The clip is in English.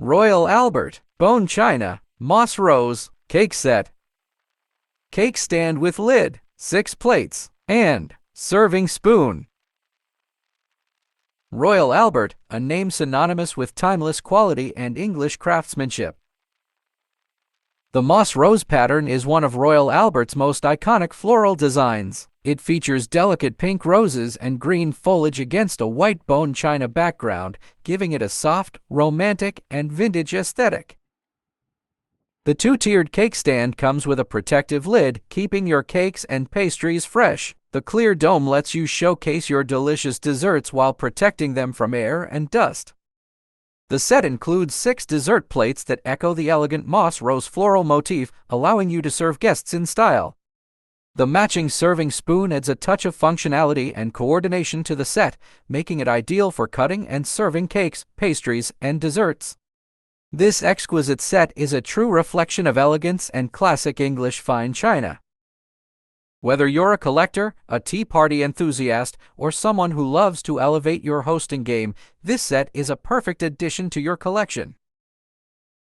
Royal Albert, bone china, moss rose, cake set. Cake stand with lid, 6 plates, and serving spoon. Royal Albert, a name synonymous with timeless quality and English craftsmanship. The moss rose pattern is one of Royal Albert's most iconic floral designs. It features delicate pink roses and green foliage against a white bone china background, giving it a soft, romantic, and vintage aesthetic. The two-tiered cake stand comes with a protective lid, keeping your cakes and pastries fresh. The clear dome lets you showcase your delicious desserts while protecting them from air and dust. The set includes 6 dessert plates that echo the elegant moss rose floral motif, allowing you to serve guests in style. The matching serving spoon adds a touch of functionality and coordination to the set, making it ideal for cutting and serving cakes, pastries, and desserts. This exquisite set is a true reflection of elegance and classic English fine china. Whether you're a collector, a tea party enthusiast, or someone who loves to elevate your hosting game, this set is a perfect addition to your collection.